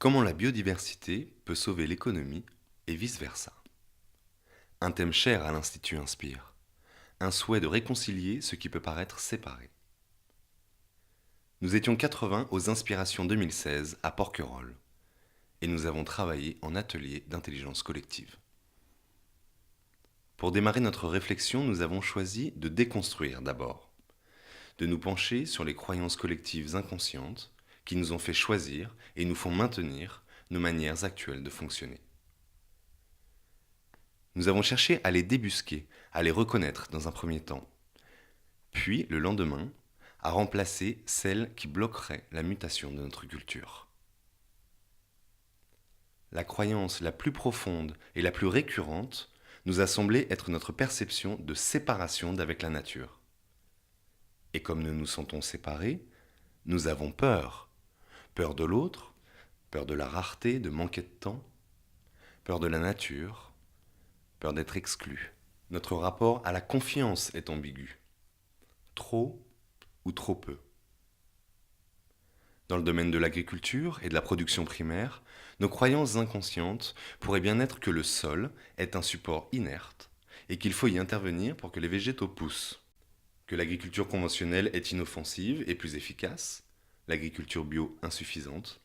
Comment la biodiversité peut sauver l'économie et vice-versa. Un thème cher à l'Institut Inspire. Un souhait de réconcilier ce qui peut paraître séparé. Nous étions 80 aux Inspirations 2016 à Porquerolles et nous avons travaillé en atelier d'intelligence collective. Pour démarrer notre réflexion, nous avons choisi de déconstruire d'abord, de nous pencher sur les croyances collectives inconscientes qui nous ont fait choisir et nous font maintenir nos manières actuelles de fonctionner. Nous avons cherché à les débusquer, à les reconnaître dans un premier temps, puis le lendemain, à remplacer celles qui bloqueraient la mutation de notre culture. La croyance la plus profonde et la plus récurrente nous a semblé être notre perception de séparation d'avec la nature. Et comme nous nous sentons séparés, nous avons peur. Peur de l'autre, peur de la rareté, de manquer de temps, peur de la nature, peur d'être exclu. Notre rapport à la confiance est ambigu. Trop ou trop peu. Dans le domaine de l'agriculture et de la production primaire, nos croyances inconscientes pourraient bien être que le sol est un support inerte et qu'il faut y intervenir pour que les végétaux poussent, que l'agriculture conventionnelle est inoffensive et plus efficace, l'agriculture bio insuffisante,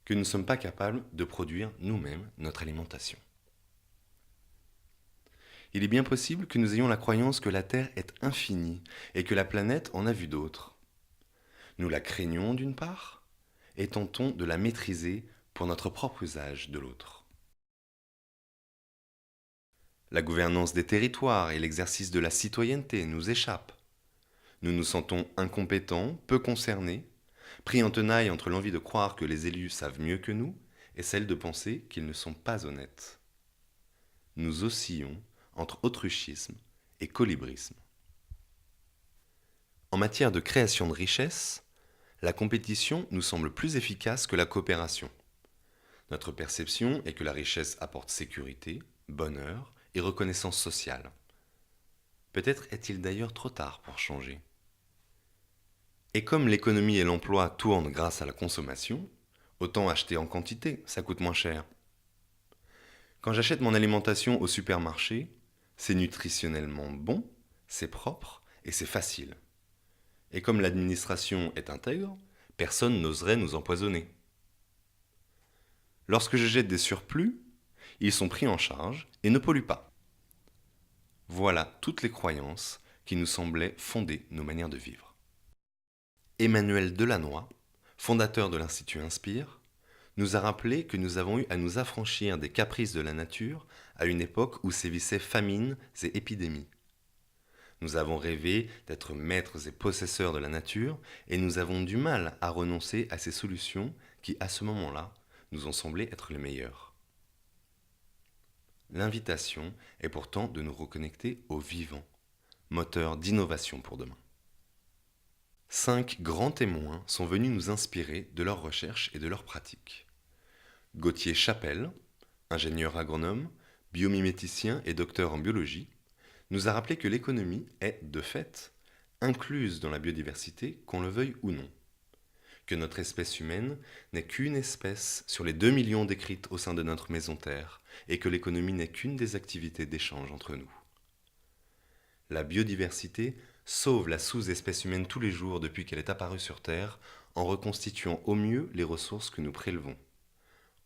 que nous ne sommes pas capables de produire nous-mêmes notre alimentation. Il est bien possible que nous ayons la croyance que la Terre est infinie et que la planète en a vu d'autres. Nous la craignons d'une part et tentons de la maîtriser pour notre propre usage de l'autre. La gouvernance des territoires et l'exercice de la citoyenneté nous échappent. Nous nous sentons incompétents, peu concernés, pris en tenaille entre l'envie de croire que les élus savent mieux que nous et celle de penser qu'ils ne sont pas honnêtes. Nous oscillons entre autruchisme et colibrisme. En matière de création de richesses, la compétition nous semble plus efficace que la coopération. Notre perception est que la richesse apporte sécurité, bonheur et reconnaissance sociale. Peut-être est-il d'ailleurs trop tard pour changer. Et comme l'économie et l'emploi tournent grâce à la consommation, autant acheter en quantité, ça coûte moins cher. Quand j'achète mon alimentation au supermarché, c'est nutritionnellement bon, c'est propre et c'est facile. Et comme l'administration est intègre, personne n'oserait nous empoisonner. Lorsque je jette des surplus, ils sont pris en charge et ne polluent pas. Voilà toutes les croyances qui nous semblaient fonder nos manières de vivre. Emmanuel Delannoy, fondateur de l'Institut Inspire, nous a rappelé que nous avons eu à nous affranchir des caprices de la nature à une époque où sévissaient famines et épidémies. Nous avons rêvé d'être maîtres et possesseurs de la nature et nous avons du mal à renoncer à ces solutions qui, à ce moment-là, nous ont semblé être les meilleures. L'invitation est pourtant de nous reconnecter au vivant, moteur d'innovation pour demain. 5 grands témoins sont venus nous inspirer de leurs recherches et de leurs pratiques. Gauthier Chapelle, ingénieur agronome, biomiméticien et docteur en biologie, nous a rappelé que l'économie est, de fait, incluse dans la biodiversité, qu'on le veuille ou non. Que notre espèce humaine n'est qu'une espèce sur les 2 millions décrites au sein de notre maison Terre, et que l'économie n'est qu'une des activités d'échange entre nous. La biodiversité sauve la sous-espèce humaine tous les jours depuis qu'elle est apparue sur Terre, en reconstituant au mieux les ressources que nous prélevons,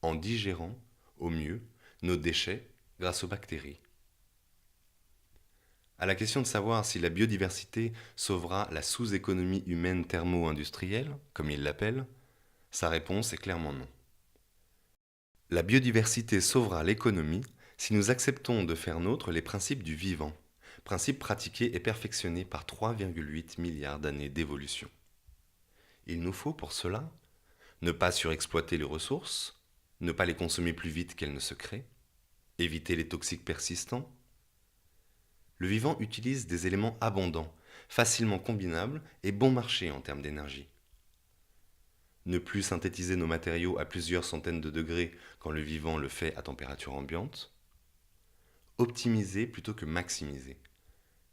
en digérant, au mieux, nos déchets grâce aux bactéries. À la question de savoir si la biodiversité sauvera la sous-économie humaine thermo-industrielle, comme il l'appelle, sa réponse est clairement non. La biodiversité sauvera l'économie si nous acceptons de faire nôtres les principes du vivant, principes pratiqués et perfectionnés par 3,8 milliards d'années d'évolution. Il nous faut pour cela ne pas surexploiter les ressources, ne pas les consommer plus vite qu'elles ne se créent, éviter les toxiques persistants. Le vivant utilise des éléments abondants, facilement combinables et bon marché en termes d'énergie. Ne plus synthétiser nos matériaux à plusieurs centaines de degrés quand le vivant le fait à température ambiante. Optimiser plutôt que maximiser.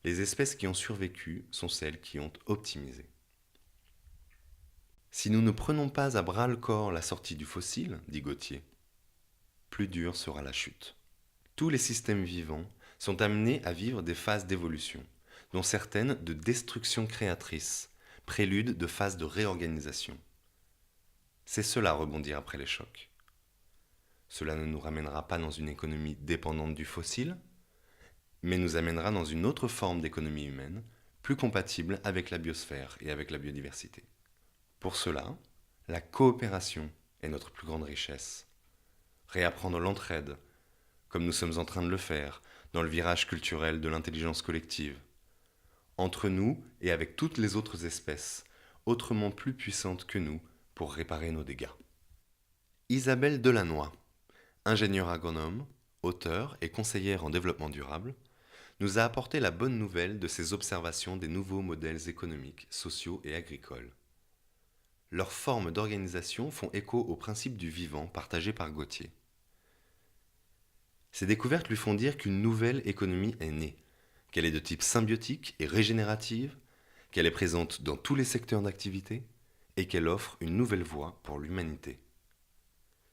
Les espèces qui ont survécu sont celles qui ont optimisé. Si nous ne prenons pas à bras-le-corps la sortie du fossile, dit Gauthier, plus dure sera la chute. Tous les systèmes vivants sont amenés à vivre des phases d'évolution, dont certaines de destruction créatrice, prélude de phases de réorganisation. C'est cela rebondir après les chocs. Cela ne nous ramènera pas dans une économie dépendante du fossile, mais nous amènera dans une autre forme d'économie humaine, plus compatible avec la biosphère et avec la biodiversité. Pour cela, la coopération est notre plus grande richesse. Réapprendre l'entraide, comme nous sommes en train de le faire dans le virage culturel de l'intelligence collective, entre nous et avec toutes les autres espèces, autrement plus puissantes que nous pour réparer nos dégâts. Isabelle Delannoy, ingénieure agronome, auteure et conseillère en développement durable, nous a apporté la bonne nouvelle de ses observations des nouveaux modèles économiques, sociaux et agricoles. Leurs formes d'organisation font écho aux principes du vivant partagés par Gauthier. Ces découvertes lui font dire qu'une nouvelle économie est née, qu'elle est de type symbiotique et régénérative, qu'elle est présente dans tous les secteurs d'activité et qu'elle offre une nouvelle voie pour l'humanité.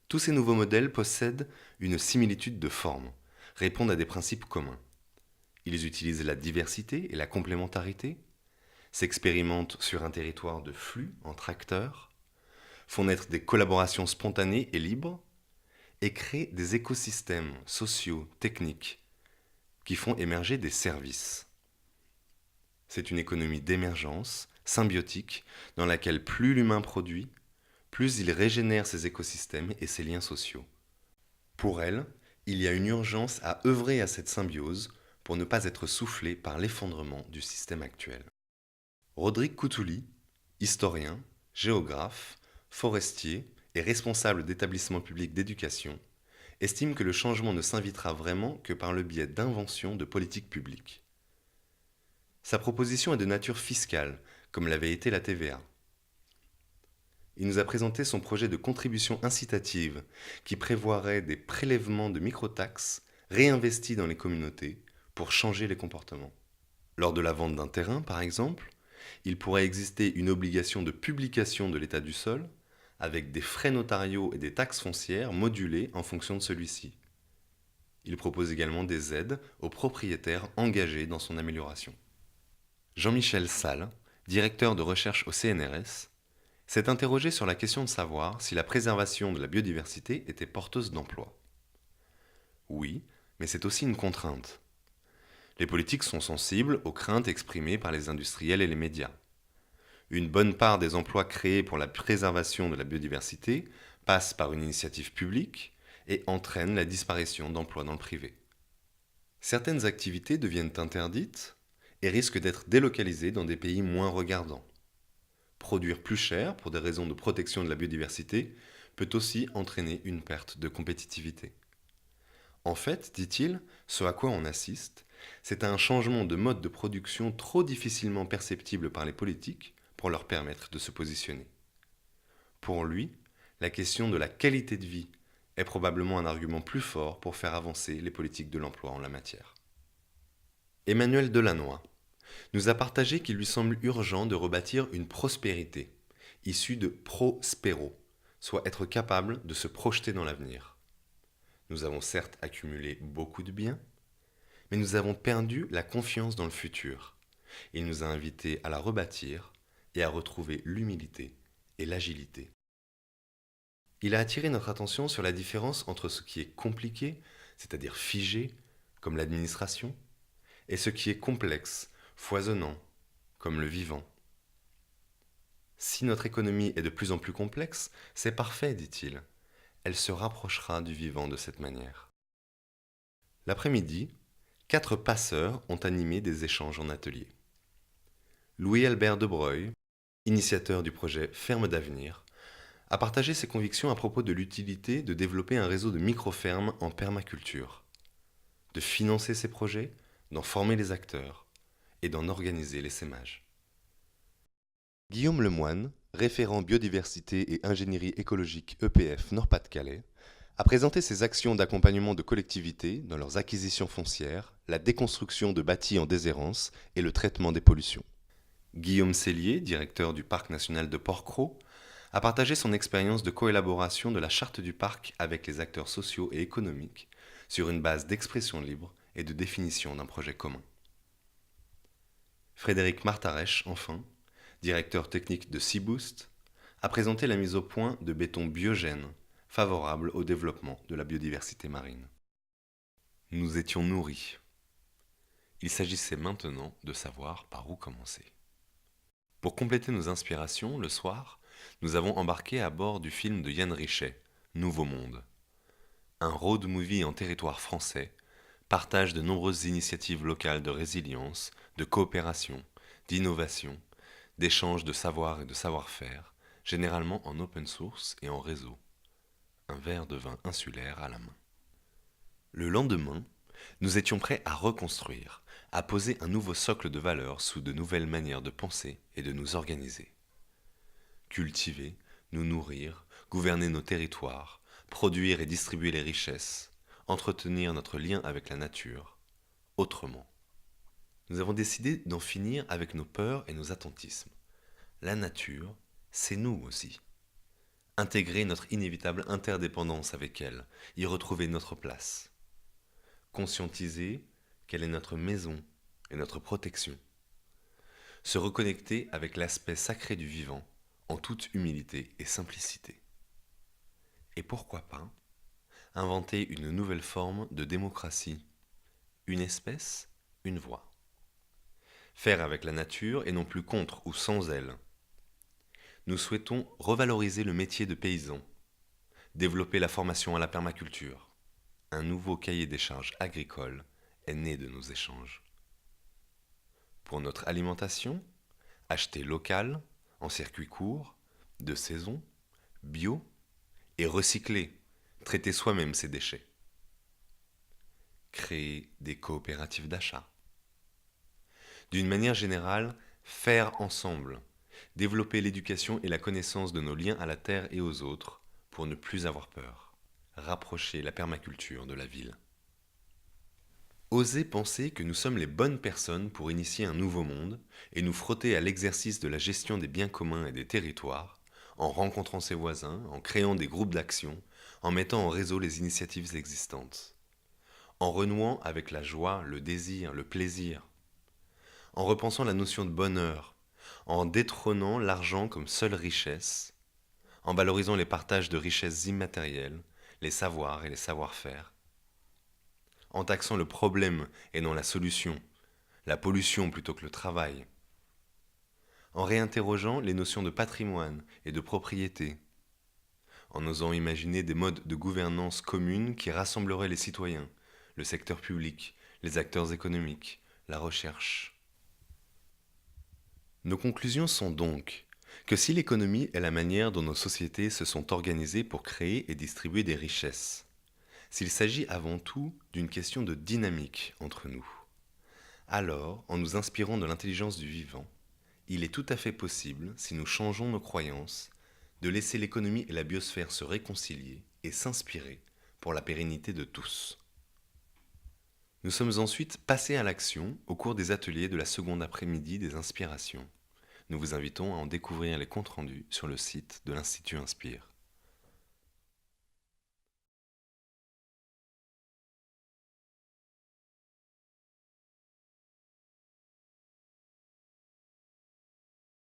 Tous ces nouveaux modèles possèdent une similitude de forme, répondent à des principes communs. Ils utilisent la diversité et la complémentarité, s'expérimentent sur un territoire de flux entre acteurs, font naître des collaborations spontanées et libres, et créent des écosystèmes sociaux, techniques, qui font émerger des services. C'est une économie d'émergence, symbiotique, dans laquelle plus l'humain produit, plus il régénère ses écosystèmes et ses liens sociaux. Pour elle, il y a une urgence à œuvrer à cette symbiose pour ne pas être soufflé par l'effondrement du système actuel. Rodrigue Coutouli, historien, géographe, forestier et responsable d'établissements publics d'éducation, estime que le changement ne s'invitera vraiment que par le biais d'inventions de politiques publiques. Sa proposition est de nature fiscale, comme l'avait été la TVA. Il nous a présenté son projet de contribution incitative qui prévoirait des prélèvements de microtaxes réinvestis dans les communautés pour changer les comportements. Lors de la vente d'un terrain, par exemple, il pourrait exister une obligation de publication de l'état du sol avec des frais notariaux et des taxes foncières modulées en fonction de celui-ci. Il propose également des aides aux propriétaires engagés dans son amélioration. Jean-Michel Salle, directeur de recherche au CNRS, s'est interrogé sur la question de savoir si la préservation de la biodiversité était porteuse d'emplois. Oui, mais c'est aussi une contrainte. Les politiques sont sensibles aux craintes exprimées par les industriels et les médias. Une bonne part des emplois créés pour la préservation de la biodiversité passe par une initiative publique et entraîne la disparition d'emplois dans le privé. Certaines activités deviennent interdites et risquent d'être délocalisées dans des pays moins regardants. Produire plus cher pour des raisons de protection de la biodiversité peut aussi entraîner une perte de compétitivité. En fait, dit-il, ce à quoi on assiste, c'est un changement de mode de production trop difficilement perceptible par les politiques pour leur permettre de se positionner. Pour lui, la question de la qualité de vie est probablement un argument plus fort pour faire avancer les politiques de l'emploi en la matière. Emmanuel Delannoy nous a partagé qu'il lui semble urgent de rebâtir une prospérité, issue de prospero, soit être capable de se projeter dans l'avenir. Nous avons certes accumulé beaucoup de biens, mais nous avons perdu la confiance dans le futur. Il nous a invités à la rebâtir et à retrouver l'humilité et l'agilité. Il a attiré notre attention sur la différence entre ce qui est compliqué, c'est-à-dire figé, comme l'administration, et ce qui est complexe, foisonnant, comme le vivant. Si notre économie est de plus en plus complexe, c'est parfait, dit-il. Elle se rapprochera du vivant de cette manière. L'après-midi, 4 passeurs ont animé des échanges en atelier. Louis-Albert Debreuil, initiateur du projet Ferme d'avenir, a partagé ses convictions à propos de l'utilité de développer un réseau de micro-fermes en permaculture, de financer ces projets, d'en former les acteurs et d'en organiser l'essaimage. Guillaume Lemoine, référent biodiversité et ingénierie écologique EPF Nord-Pas-de-Calais, a présenté ses actions d'accompagnement de collectivités dans leurs acquisitions foncières, la déconstruction de bâtis en déshérence et le traitement des pollutions. Guillaume Cellier, directeur du Parc national de Porquerolles, a partagé son expérience de coélaboration de la charte du parc avec les acteurs sociaux et économiques sur une base d'expression libre et de définition d'un projet commun. Frédéric Martarech, enfin, directeur technique de Seaboost, a présenté la mise au point de béton biogène favorable au développement de la biodiversité marine. Nous étions nourris. Il s'agissait maintenant de savoir par où commencer. Pour compléter nos inspirations, le soir, nous avons embarqué à bord du film de Yann Richet, Nouveau Monde. Un road movie en territoire français partage de nombreuses initiatives locales de résilience, de coopération, d'innovation, d'échange de savoir et de savoir-faire, généralement en open source et en réseau. Un verre de vin insulaire à la main. Le lendemain, nous étions prêts à reconstruire, à poser un nouveau socle de valeurs sous de nouvelles manières de penser et de nous organiser. Cultiver, nous nourrir, gouverner nos territoires, produire et distribuer les richesses, entretenir notre lien avec la nature, autrement. Nous avons décidé d'en finir avec nos peurs et nos attentismes. La nature, c'est nous aussi. Intégrer notre inévitable interdépendance avec elle, y retrouver notre place. Conscientiser qu'elle est notre maison et notre protection. Se reconnecter avec l'aspect sacré du vivant, en toute humilité et simplicité. Et pourquoi pas inventer une nouvelle forme de démocratie, une espèce, une voix. Faire avec la nature et non plus contre ou sans elle. Nous souhaitons revaloriser le métier de paysan, développer la formation à la permaculture. Un nouveau cahier des charges agricoles est né de nos échanges. Pour notre alimentation, acheter local, en circuit court, de saison, bio et recycler, traiter soi-même ses déchets. Créer des coopératives d'achat. D'une manière générale, faire ensemble, développer l'éducation et la connaissance de nos liens à la terre et aux autres pour ne plus avoir peur, rapprocher la permaculture de la ville. Oser penser que nous sommes les bonnes personnes pour initier un nouveau monde et nous frotter à l'exercice de la gestion des biens communs et des territoires, en rencontrant ses voisins, en créant des groupes d'action, en mettant en réseau les initiatives existantes, en renouant avec la joie, le désir, le plaisir, en repensant la notion de bonheur, en détrônant l'argent comme seule richesse, en valorisant les partages de richesses immatérielles, les savoirs et les savoir-faire, en taxant le problème et non la solution, la pollution plutôt que le travail, en réinterrogeant les notions de patrimoine et de propriété, en osant imaginer des modes de gouvernance communes qui rassembleraient les citoyens, le secteur public, les acteurs économiques, la recherche. Nos conclusions sont donc que si l'économie est la manière dont nos sociétés se sont organisées pour créer et distribuer des richesses, s'il s'agit avant tout d'une question de dynamique entre nous, alors, en nous inspirant de l'intelligence du vivant, il est tout à fait possible, si nous changeons nos croyances, de laisser l'économie et la biosphère se réconcilier et s'inspirer pour la pérennité de tous. Nous sommes ensuite passés à l'action au cours des ateliers de la seconde après-midi des inspirations. Nous vous invitons à en découvrir les comptes rendus sur le site de l'Institut Inspire.